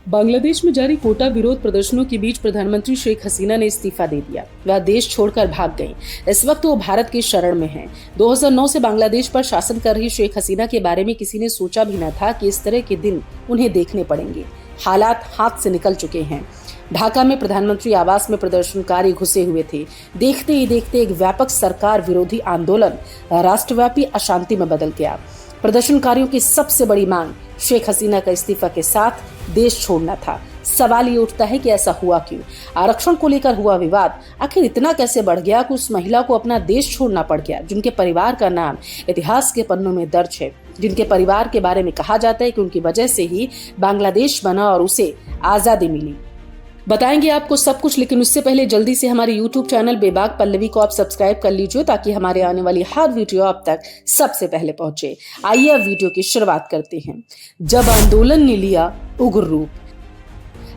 बांग्लादेश में जारी कोटा विरोध प्रदर्शनों के बीच प्रधानमंत्री शेख हसीना ने इस्तीफा दे दिया। वह देश छोड़कर भाग गईं। इस वक्त वो भारत की शरण में हैं। 2009 से बांग्लादेश पर शासन कर रही शेख हसीना के बारे में किसी ने सोचा भी न था कि इस तरह के दिन उन्हें देखने पड़ेंगे। हालात हाथ से निकल चुके हैं। ढाका में प्रधानमंत्री आवास में प्रदर्शनकारी घुसे हुए थे। देखते ही देखते एक व्यापक सरकार विरोधी आंदोलन राष्ट्रव्यापी अशांति में बदल गया। प्रदर्शनकारियों की सबसे बड़ी मांग शेख हसीना का इस्तीफा के साथ देश छोड़ना था। सवाल ये उठता है कि ऐसा हुआ क्यों? आरक्षण को लेकर हुआ विवाद आखिर इतना कैसे बढ़ गया कि उस महिला को अपना देश छोड़ना पड़ गया, जिनके परिवार का नाम इतिहास के पन्नों में दर्ज है, जिनके परिवार के बारे में कहा जाता है कि उनकी वजह से ही बांग्लादेश बना और उसे आजादी मिली। बताएंगे आपको सब कुछ, लेकिन उससे पहले जल्दी से हमारे YouTube चैनल बेबाक पल्लवी को आप सब्सक्राइब कर लीजिए ताकि हमारे आने वाली हर वीडियो आप तक सबसे पहले पहुंचे। आइए अब वीडियो की शुरुआत करते हैं। जब आंदोलन ने लिया उग्र रूप।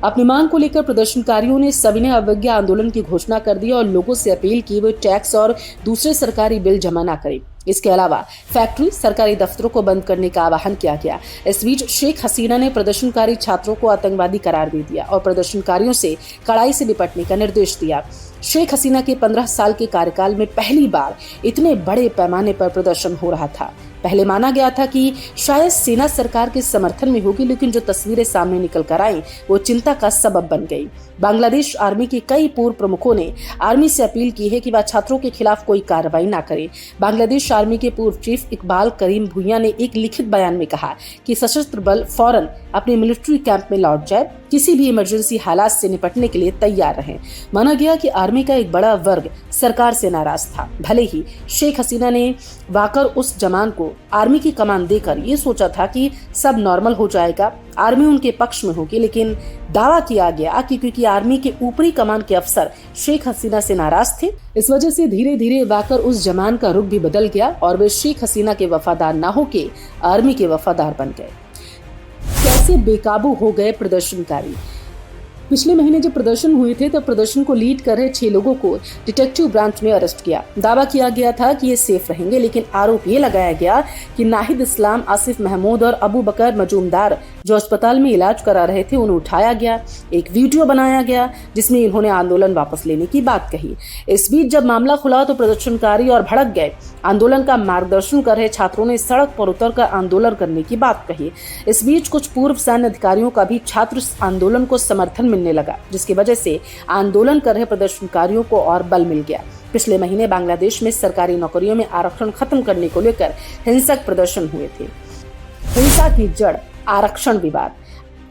अपनी मांग को लेकर प्रदर्शनकारियों ने सविनय अवज्ञा आंदोलन की घोषणा कर दी और लोगों से अपील की वे टैक्स और दूसरे सरकारी बिल जमा न करें। इसके अलावा फैक्ट्री, सरकारी दफ्तरों को बंद करने का आह्वान किया गया। इस बीच शेख हसीना ने प्रदर्शनकारी छात्रों को आतंकवादी करार दे दिया और प्रदर्शनकारियों से कड़ाई से निपटने का निर्देश दिया। शेख हसीना के 15 साल के कार्यकाल में पहली बार इतने बड़े पैमाने पर प्रदर्शन हो रहा था। पहले माना गया था कि शायद सेना सरकार के समर्थन में होगी, लेकिन जो तस्वीरें सामने निकल कर आई वो चिंता का सबब बन गई। बांग्लादेश आर्मी के कई पूर्व प्रमुखों ने आर्मी से अपील की है कि वह छात्रों के खिलाफ कोई कार्रवाई न करे। बांग्लादेश आर्मी के पूर्व चीफ इकबाल करीम भुइया ने एक लिखित बयान में कहा कि सशस्त्र बल फौरन अपने मिलिट्री कैंप में लौट जाए, किसी भी इमरजेंसी हालात से निपटने के लिए तैयार रहें। माना गया कि आर्मी का एक बड़ा वर्ग सरकार से नाराज था। भले ही शेख हसीना ने वाकर उस जवान को आर्मी की कमान देकर ये सोचा था कि सब नॉर्मल हो जाएगा, आर्मी उनके पक्ष में होगी, लेकिन दावा किया गया कि क्योंकि आर्मी के ऊपरी कमान के अफसर शेख हसीना से नाराज थे, इस वजह से धीरे धीरे वाकर उस जवान का रुख भी बदल गया और वे शेख हसीना के वफादार न होके आर्मी के वफादार बन गए। कैसे बेकाबू हो गए प्रदर्शनकारी? पिछले महीने जब प्रदर्शन हुए थे तब प्रदर्शन को लीड कर रहे 6 लोगों को डिटेक्टिव ब्रांच ने अरेस्ट किया। दावा किया गया था कि ये सेफ रहेंगे, लेकिन आरोप ये लगाया गया कि नाहिद इस्लाम, आसिफ महमूद और अबू बकर मजूमदार जो अस्पताल में इलाज करा रहे थे उन्हें उठाया गया। एक वीडियो बनाया गया जिसमें इन्होंने आंदोलन वापस लेने की बात कही। इस बीच जब मामला खुला तो प्रदर्शनकारी और भड़क गए। आंदोलन का मार्गदर्शन कर रहे छात्रों ने सड़क पर उतरकर आंदोलन करने की बात कही। इस बीच कुछ पूर्व सैन्य अधिकारियों का भी छात्र आंदोलन को समर्थन मिलने लगा, जिसकी वजह से आंदोलन कर रहे प्रदर्शनकारियों को और बल मिल गया। पिछले महीने बांग्लादेश में सरकारी नौकरियों में आरक्षण खत्म करने को लेकर हिंसक प्रदर्शन हुए थे। हिंसा की जड़ आरक्षण विवाद।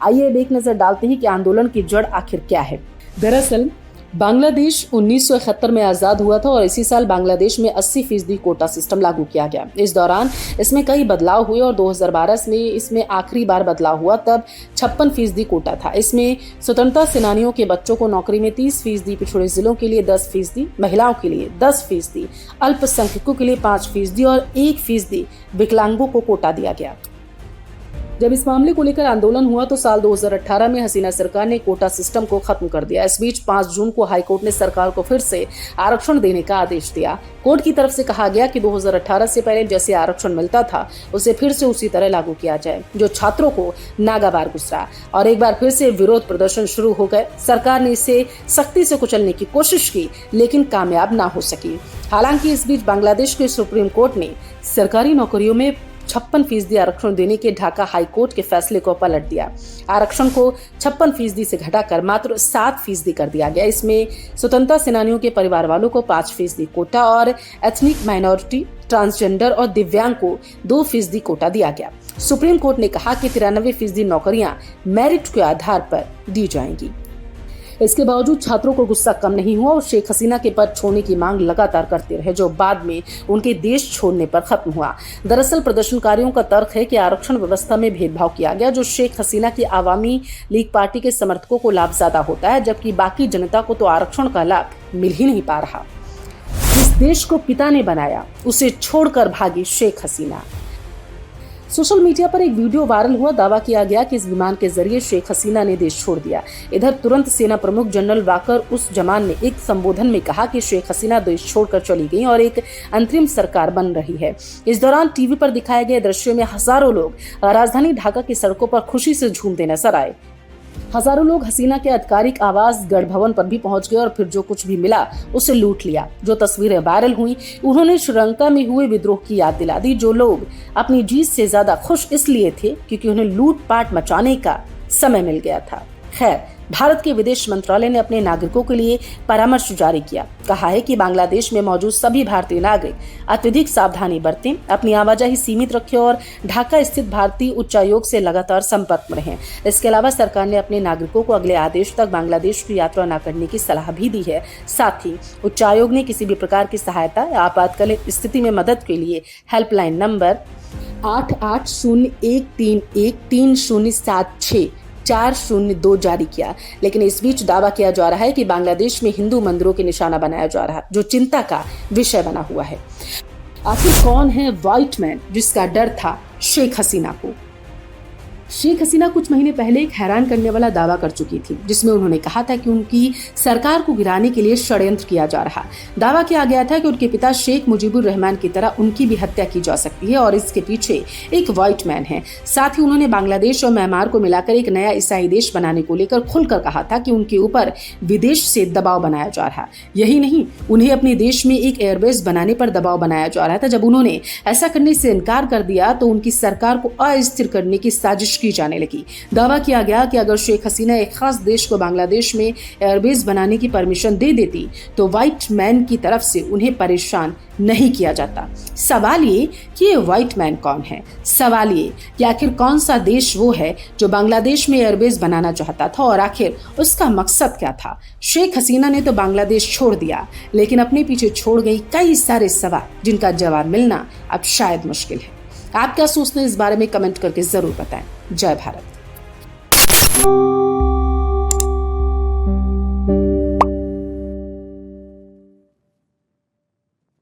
आइए एक नजर डालते हैं कि आंदोलन की जड़ आखिर क्या है। दरअसल बांग्लादेश 1971 में आजाद हुआ था और इसी साल बांग्लादेश में 80% कोटा सिस्टम लागू किया गया। इस दौरान इसमें कई बदलाव हुए और 2012 में इसमें आखिरी बार बदलाव हुआ, तब 56% कोटा था। इसमें स्वतंत्रता सेनानियों के बच्चों को नौकरी में 30%, पिछड़े जिलों के लिए 10%, महिलाओं के लिए 10%, अल्पसंख्यकों के लिए 5% और 1% विकलांगों को कोटा दिया गया। जब इस मामले को लेकर आंदोलन हुआ तो साल 2018 में हसीना सरकार ने कोटा सिस्टम को खत्म कर दिया। इस बीच 5 जून को हाईकोर्ट ने सरकार को फिर से आरक्षण देने का आदेश दिया। कोर्ट की तरफ से कहा गया कि 2018 से पहले जैसे आरक्षण मिलता था उसे फिर से उसी तरह लागू किया जाए, जो छात्रों को नागवार गुजरा और एक बार फिर से विरोध प्रदर्शन शुरू हो गए। सरकार ने इसे सख्ती से कुचलने की कोशिश की, लेकिन कामयाब ना हो सकी। हालांकि इस बीच बांग्लादेश के सुप्रीम कोर्ट ने सरकारी नौकरियों में 56% आरक्षण देने के ढाका हाई कोर्ट के फैसले को पलट दिया। आरक्षण को 56% से घटाकर मात्र 7% कर दिया गया। इसमें स्वतंत्रता सेनानियों के परिवार वालों को 5% कोटा और एथनिक माइनॉरिटी, ट्रांसजेंडर और दिव्यांग को 2% कोटा दिया गया। सुप्रीम कोर्ट ने कहा कि 93% नौकरियां मेरिट के आधार पर दी जाएंगी। इसके बावजूद छात्रों को गुस्सा कम नहीं हुआ और शेख हसीना के पद छोड़ने की मांग लगातार करते रहे, जो बाद में उनके देश छोड़ने पर खत्म हुआ। दरअसल प्रदर्शनकारियों का तर्क है कि आरक्षण व्यवस्था में भेदभाव किया गया, जो शेख हसीना की आवामी लीग पार्टी के समर्थकों को लाभ ज्यादा होता है, जबकि बाकी जनता को तो आरक्षण का लाभ मिल ही नहीं पा रहा। जिस देश को पिता ने बनाया उसे छोड़कर भागी शेख हसीना। सोशल मीडिया पर एक वीडियो वायरल हुआ। दावा किया गया कि इस विमान के जरिए शेख हसीना ने देश छोड़ दिया। इधर तुरंत सेना प्रमुख जनरल वाकर उस जमान ने एक संबोधन में कहा कि शेख हसीना देश छोड़कर चली गई और एक अंतरिम सरकार बन रही है। इस दौरान टीवी पर दिखाए गए दृश्यों में हजारों लोग राजधानी ढाका की सड़कों पर खुशी से झूमते नजर आए। हजारों लोग हसीना के आधिकारिक आवास गढ़ भवन पर भी पहुंच गए और फिर जो कुछ भी मिला उसे लूट लिया। जो तस्वीरें वायरल हुई उन्होंने श्रीलंका में हुए विद्रोह की याद दिला दी, जो लोग अपनी जीत से ज्यादा खुश इसलिए थे क्योंकि उन्हें लूटपाट मचाने का समय मिल गया था। खैर, भारत के विदेश मंत्रालय ने अपने नागरिकों के लिए परामर्श जारी किया। कहा है कि बांग्लादेश में मौजूद सभी भारतीय नागरिक अत्यधिक सावधानी बरतें, अपनी आवाजाही सीमित रखें और ढाका स्थित भारतीय उच्चायोग से लगातार संपर्क में रहें। इसके अलावा सरकार ने अपने नागरिकों को अगले आदेश तक बांग्लादेश की यात्रा न करने की सलाह भी दी है। साथ ही उच्चायोग ने किसी भी प्रकार की सहायता या आपातकालीन स्थिति में मदद के लिए हेल्पलाइन नंबर 8801133076 जारी किया। लेकिन इस बीच दावा किया जा रहा है कि बांग्लादेश में हिंदू मंदिरों के निशाना बनाया जा रहा है, जो चिंता का विषय बना हुआ है। आखिर कौन है व्हाइट मैन जिसका डर था शेख हसीना को? शेख हसीना कुछ महीने पहले एक हैरान करने वाला दावा कर चुकी थी, जिसमें उन्होंने कहा था कि उनकी सरकार को गिराने के लिए षड्यंत्र किया जा रहा। दावा किया गया था कि उनके पिता शेख मुजीबुर रहमान की तरह उनकी भी हत्या की जा सकती है और इसके पीछे एक व्हाइट मैन है। साथ ही उन्होंने बांग्लादेश और म्यांमार को मिलाकर एक नया ईसाई देश बनाने को लेकर खुलकर कहा था कि उनके ऊपर विदेश से दबाव बनाया जा रहा। यही नहीं, उन्हें अपने देश में एक एयरबेस बनाने पर दबाव बनाया जा रहा था। जब उन्होंने ऐसा करने से इनकार कर दिया तो उनकी सरकार को अस्थिर करने की साजिश की जाने लगी। दावा किया गया कि अगर शेख हसीना एक खास देश को बांग्लादेश में एयरबेस बनाने की परमिशन दे देती तो व्हाइट मैन की तरफ से उन्हें परेशान नहीं किया जाता। सवाल ये कि ये व्हाइट मैन कौन है? सवाल ये कि आखिर कौन सा देश वो है जो बांग्लादेश में एयरबेस बनाना चाहता था और आखिर उसका मकसद क्या था? शेख हसीना ने तो बांग्लादेश छोड़ दिया, लेकिन अपने पीछे छोड़ गई कई सारे सवाल जिनका जवाब मिलना अब शायद मुश्किल है। आप क्या सोचते हैं इस बारे में कमेंट करके जरूर बताएं। जय भारत।